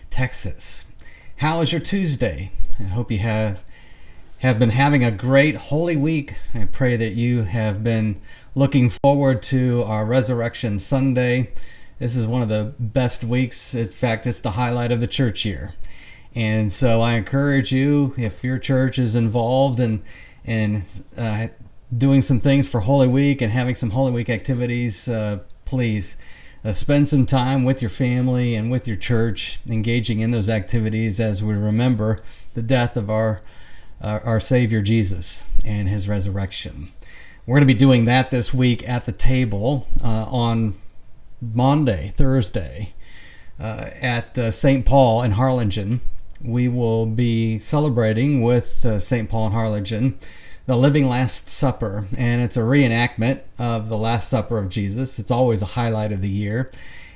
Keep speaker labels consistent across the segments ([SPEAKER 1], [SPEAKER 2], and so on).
[SPEAKER 1] Texas. How is your Tuesday? I hope you have been having a great Holy Week. I pray that you have been looking forward to our Resurrection Sunday. This is one of the best weeks. In fact, it's the highlight of the church year. And so I encourage you, if your church is involved in doing some things for Holy Week and having some Holy Week activities, please spend some time with your family and with your church, engaging in those activities as we remember the death of our Savior Jesus and his resurrection. We're going to be doing that this week at the table on Monday, Thursday, at St. Paul in Harlingen. We will be celebrating with St. Paul in Harlingen the Living Last Supper, and it's a reenactment of the Last Supper of Jesus. It's always a highlight of the year,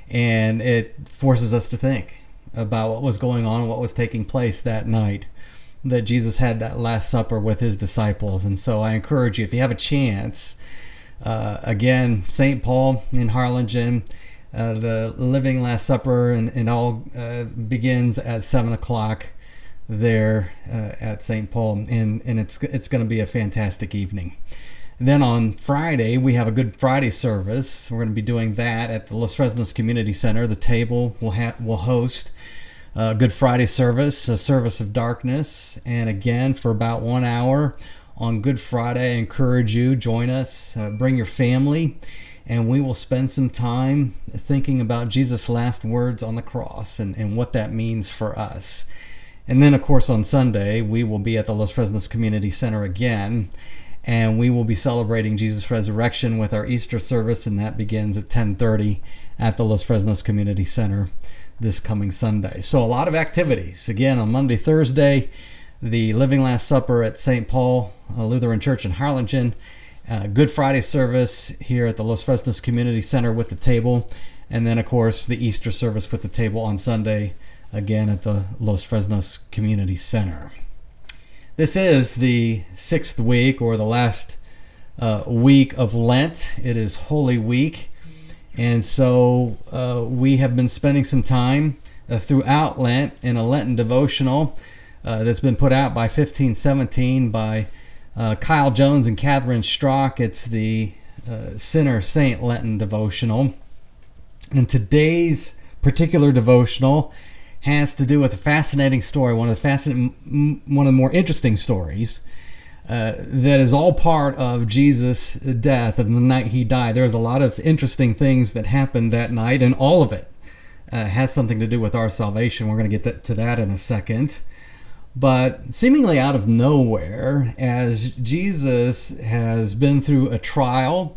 [SPEAKER 1] and it forces us to think about what was going on, what was taking place that night that Jesus had that Last Supper with his disciples. And so I encourage you, if you have a chance, again, St. Paul in Harlingen, the Living Last Supper, and all begins at 7 o'clock there at St. Paul, and it's going to be a fantastic evening. And then on Friday, we have a Good Friday service. We're going to be doing that at the Los Fresnos Community Center. The table will host a Good Friday service, a service of darkness, and again, for about 1 hour on Good Friday, I encourage you, join us, bring your family, and we will spend some time thinking about Jesus' last words on the cross and what that means for us. And then, of course, on Sunday, we will be at the Los Fresnos Community Center again, and we will be celebrating Jesus' resurrection with our Easter service, and that begins at 10:30 at the Los Fresnos Community Center this coming Sunday. So a lot of activities. Again, on Monday, Thursday, the Living Last Supper at St. Paul Lutheran Church in Harlingen, Good Friday service here at the Los Fresnos Community Center with the table, and then, of course, the Easter service with the table on Sunday, again at the Los Fresnos Community Center. This is the 6th week, or the last week of Lent. It is Holy Week, and so we have been spending some time throughout Lent in a Lenten devotional that's been put out by 1517 by Kyle Jones and Catherine Strock. It's the Sinner Saint Lenten devotional, and today's particular devotional has to do with a fascinating story, one of the more interesting stories that is all part of Jesus' death and the night he died. There's a lot of interesting things that happened that night, and all of it has something to do with our salvation. We're going to get to that in a second. But seemingly out of nowhere, as Jesus has been through a trial,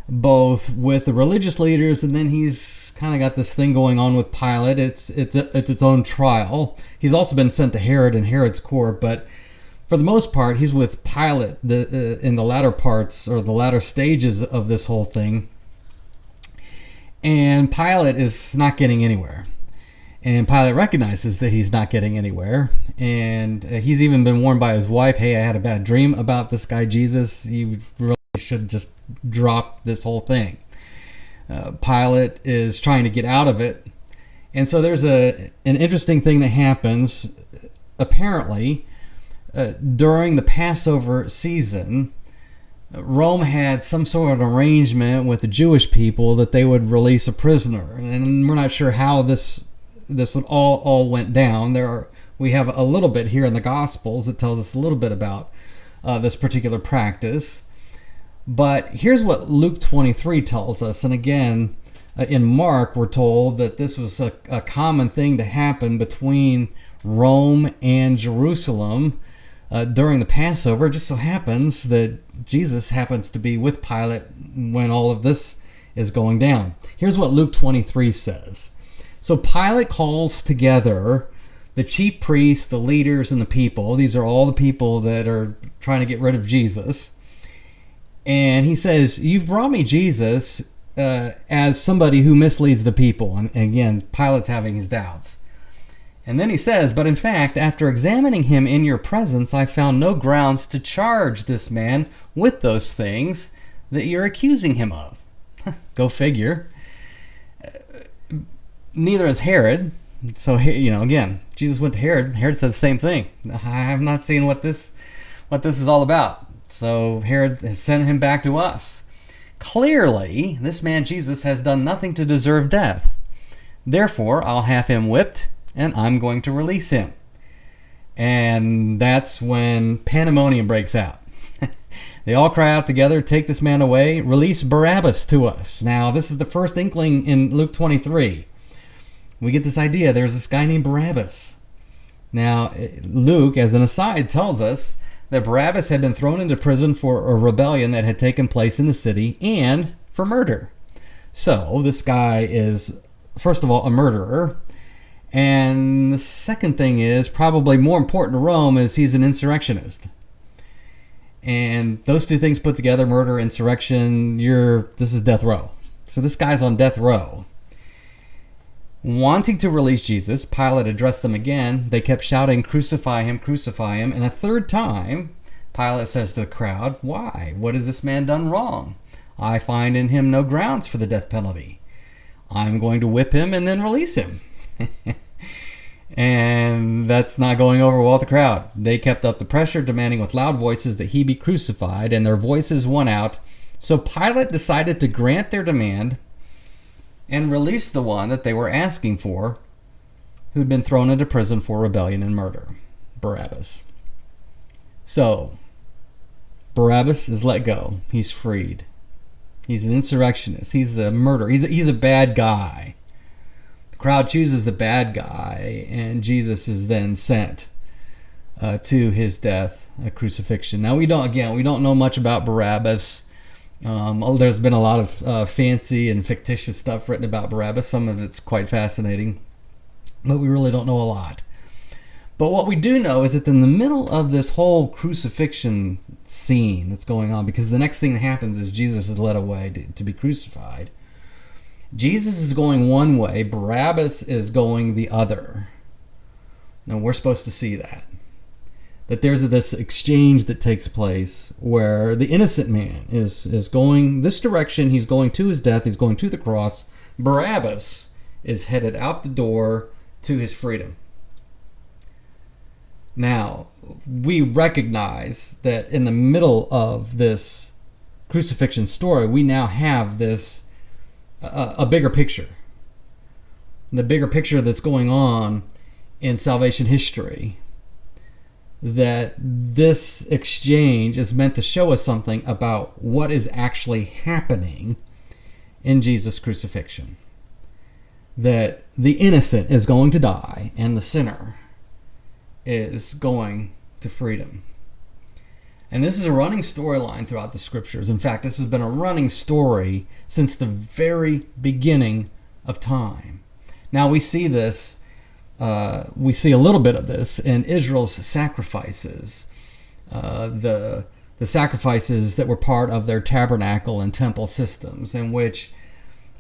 [SPEAKER 1] both with the religious leaders, and then he's kind of got this thing going on with Pilate. It's its own trial. He's also been sent to Herod and Herod's court, but for the most part, he's with Pilate in the latter parts, or the latter stages of this whole thing. And Pilate is not getting anywhere. And Pilate recognizes that he's not getting anywhere. And he's even been warned by his wife, hey, I had a bad dream about this guy Jesus. You really should just drop this whole thing. Pilate is trying to get out of it. And so there's an interesting thing that happens. Apparently, during the Passover season, Rome had some sort of arrangement with the Jewish people that they would release a prisoner. And we're not sure how this would all went down. We have a little bit here in the Gospels that tells us a little bit about this particular practice. But here's what Luke 23 tells us. And again, in Mark, we're told that this was a common thing to happen between Rome and Jerusalem during the Passover. It just so happens that Jesus happens to be with Pilate when all of this is going down. Here's what Luke 23 says. So Pilate calls together the chief priests, the leaders, and the people. These are all the people that are trying to get rid of Jesus. And he says, you've brought me Jesus as somebody who misleads the people. And again, Pilate's having his doubts. And then he says, but in fact, after examining him in your presence, I found no grounds to charge this man with those things that you're accusing him of. Go figure. Neither has Herod, So, again, Jesus went to Herod. Herod said the same thing. I have not seen what this is all about. So Herod has sent him back to us. Clearly, this man Jesus has done nothing to deserve death. Therefore, I'll have him whipped, and I'm going to release him. And that's when pandemonium breaks out. They all cry out together, take this man away, release Barabbas to us. Now, this is the first inkling in Luke 23. We get this idea, there's this guy named Barabbas. Now, Luke, as an aside, tells us that Barabbas had been thrown into prison for a rebellion that had taken place in the city and for murder. So, this guy is, first of all, a murderer. And the second thing is, probably more important to Rome, is he's an insurrectionist. And those two things put together, murder, insurrection, this is death row. So this guy's on death row. Wanting to release Jesus, Pilate addressed them again. They kept shouting, crucify him, crucify him. And a third time, Pilate says to the crowd, why? What has this man done wrong? I find in him no grounds for the death penalty. I'm going to whip him and then release him. And that's not going over well with the crowd. They kept up the pressure, demanding with loud voices that he be crucified, and their voices won out. So Pilate decided to grant their demand and release the one that they were asking for, who'd been thrown into prison for rebellion and murder, Barabbas. So, Barabbas is let go. He's freed. He's an insurrectionist. He's a murderer. He's a bad guy. Crowd chooses the bad guy, and Jesus is then sent to his death, a crucifixion. Now we don't know much about Barabbas. There's been a lot of fancy and fictitious stuff written about Barabbas. Some of it's quite fascinating, but we really don't know a lot. But what we do know is that in the middle of this whole crucifixion scene that's going on, because the next thing that happens is Jesus is led away to be crucified. Jesus is going one way, Barabbas is going the other. And we're supposed to see that. That there's this exchange that takes place where the innocent man is going this direction, he's going to his death, he's going to the cross. Barabbas is headed out the door to his freedom. Now, we recognize that in the middle of this crucifixion story, we now have this a bigger picture. The bigger picture that's going on in salvation history. That this exchange is meant to show us something about what is actually happening in Jesus' crucifixion. That the innocent is going to die and the sinner is going to freedom. And this is a running storyline throughout the scriptures. In fact, this has been a running story since the very beginning of time. Now we see this, we see a little bit of this in Israel's sacrifices. The sacrifices that were part of their tabernacle and temple systems, in which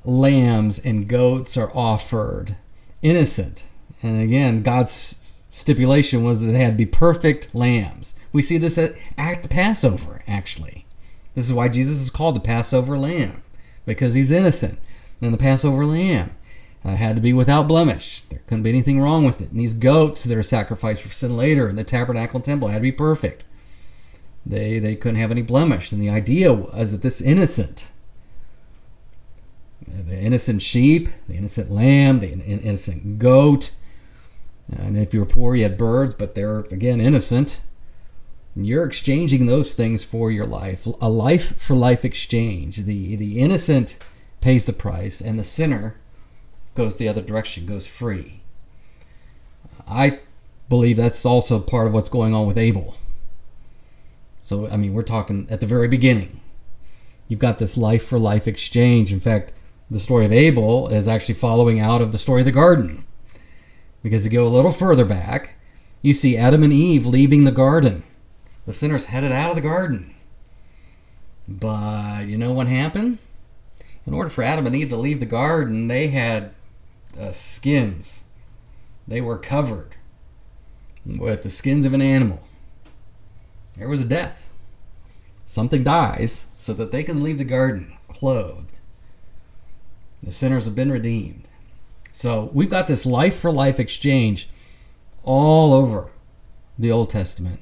[SPEAKER 1] lambs and goats are offered, innocent. And again, God's stipulation was that they had to be perfect lambs. We see this at the Passover, actually. This is why Jesus is called the Passover lamb, because he's innocent. And the Passover lamb had to be without blemish. There couldn't be anything wrong with it. And these goats that are sacrificed for sin later in the tabernacle and temple had to be perfect. They couldn't have any blemish. And the idea was that this innocent, the innocent sheep, the innocent lamb, the innocent goat, and if you were poor, you had birds, but they're, again, innocent. And you're exchanging those things for your life. A life-for-life exchange. The innocent pays the price, and the sinner goes the other direction, goes free. I believe that's also part of what's going on with Abel. So, I mean, we're talking at the very beginning. You've got this life-for-life exchange. In fact, the story of Abel is actually following out of the story of the garden. Because you go a little further back, you see Adam and Eve leaving the garden. The sinners headed out of the garden. But you know what happened? In order for Adam and Eve to leave the garden, they had skins. They were covered with the skins of an animal. There was a death. Something dies so that they can leave the garden clothed. The sinners have been redeemed. So we've got this life for life exchange all over the Old Testament.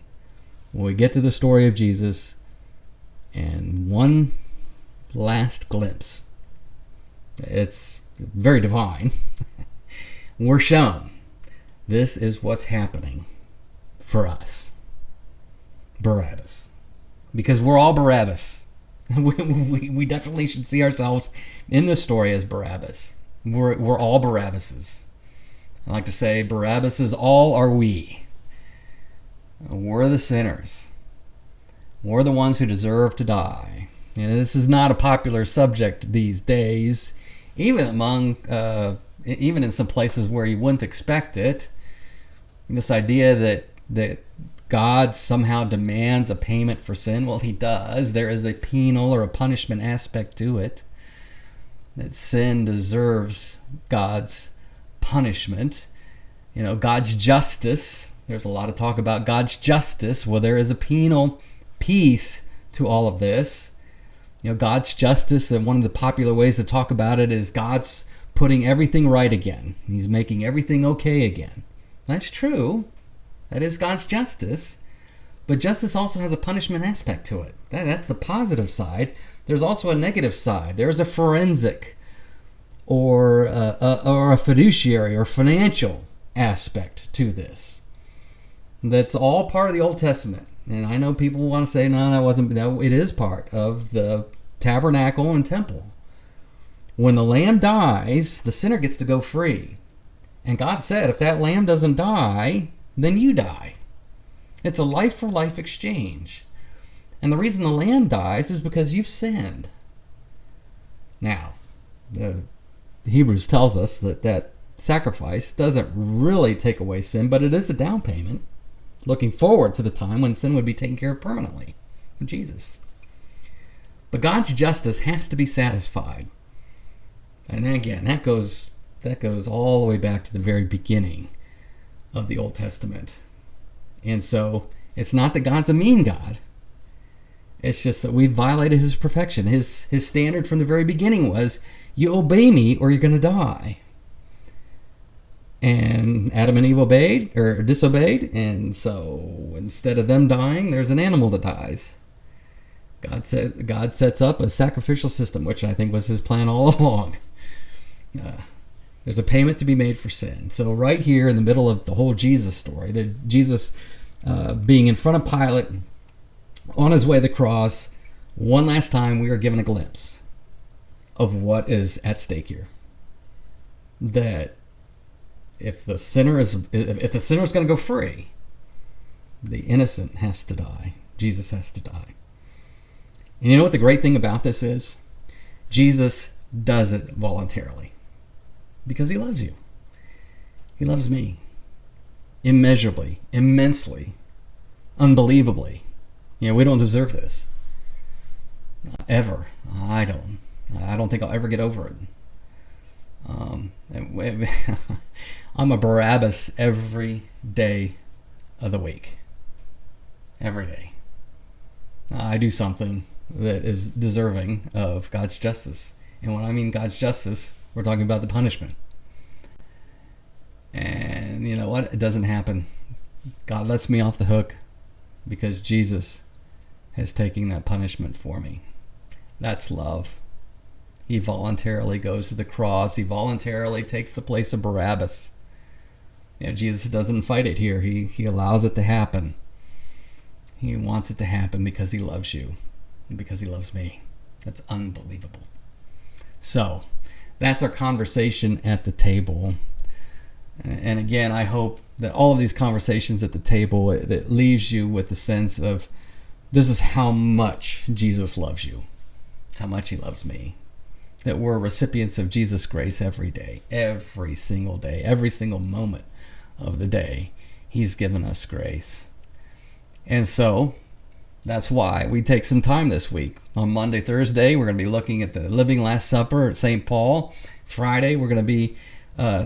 [SPEAKER 1] When we get to the story of Jesus, and one last glimpse, it's very divine, we're shown this is what's happening for us. Barabbas. Because we're all Barabbas. We definitely should see ourselves in this story as Barabbas. We're all Barabbases. I like to say Barabbases all are we. We're the sinners. We're the ones who deserve to die. And this is not a popular subject these days, even even in some places where you wouldn't expect it. This idea that God somehow demands a payment for sin. Well, he does. There is a penal or a punishment aspect to it. That sin deserves God's punishment. God's justice. There's a lot of talk about God's justice. Well, there is a penal piece to all of this. God's justice, and one of the popular ways to talk about it is God's putting everything right again. He's making everything okay again. That's true. That is God's justice. But justice also has a punishment aspect to it. That's the positive side. There's also a negative side. There's a forensic or a fiduciary or financial aspect to this. That's all part of the Old Testament. And I know people want to say, no, that wasn't. No, it is part of the tabernacle and temple. When the lamb dies, the sinner gets to go free. And God said, if that lamb doesn't die, then you die. It's a life-for-life exchange. And the reason the lamb dies is because you've sinned. Now, the Hebrews tells us that sacrifice doesn't really take away sin, but it is a down payment, looking forward to the time when sin would be taken care of permanently in Jesus. But God's justice has to be satisfied. And again, that goes all the way back to the very beginning of the Old Testament. And so it's not that God's a mean God. It's just that we violated his perfection. His standard from the very beginning was, you obey me or you're going to die. And Adam and Eve obeyed or disobeyed, and so instead of them dying, there's an animal that dies. God sets up a sacrificial system, which I think was his plan all along. There's a payment to be made for sin. So right here in the middle of the whole Jesus story, Jesus being in front of Pilate, on his way to the cross, one last time we are given a glimpse of what is at stake here. That if the sinner is going to go free, the innocent has to die. Jesus has to die. And you know what the great thing about this is? Jesus does it voluntarily. Because he loves you. He loves me. Immeasurably, immensely, unbelievably. We don't deserve this. Ever. I don't think I'll ever get over it. I'm a Barabbas every day of the week. Every day. I do something that is deserving of God's justice. And when I mean God's justice, we're talking about the punishment. And you know what? It doesn't happen. God lets me off the hook because Jesus has taken that punishment for me. That's love. He voluntarily goes to the cross. He voluntarily takes the place of Barabbas. Jesus doesn't fight it here. He allows it to happen. He wants it to happen because he loves you and because he loves me. That's unbelievable. So, that's our conversation at the table. And again, I hope that all of these conversations at the table, it leaves you with the sense of, this is how much Jesus loves you. It's how much he loves me. That we're recipients of Jesus' grace every day, every single day, every single moment of the day. He's given us grace. And so, that's why we take some time this week. On Monday, Thursday, we're going to be looking at the Living Last Supper at St. Paul. Friday, we're going to be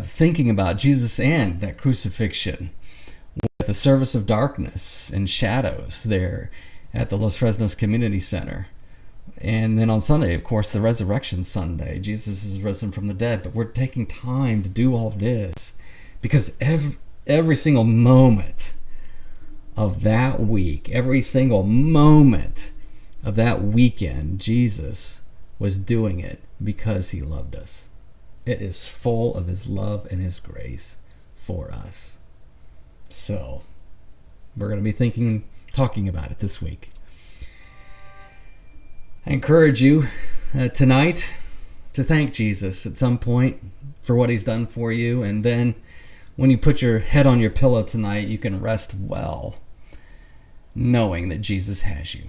[SPEAKER 1] thinking about Jesus and that crucifixion with the service of darkness and shadows there at the Los Fresnos Community Center. And then on Sunday, of course, the Resurrection Sunday. Jesus is risen from the dead. But we're taking time to do all this because every single moment of that week, every single moment of that weekend, Jesus was doing it because he loved us. It is full of his love and his grace for us. So we're going to be talking about it this week. I encourage you tonight to thank Jesus at some point for what he's done for you. And then when you put your head on your pillow tonight, you can rest well knowing that Jesus has you.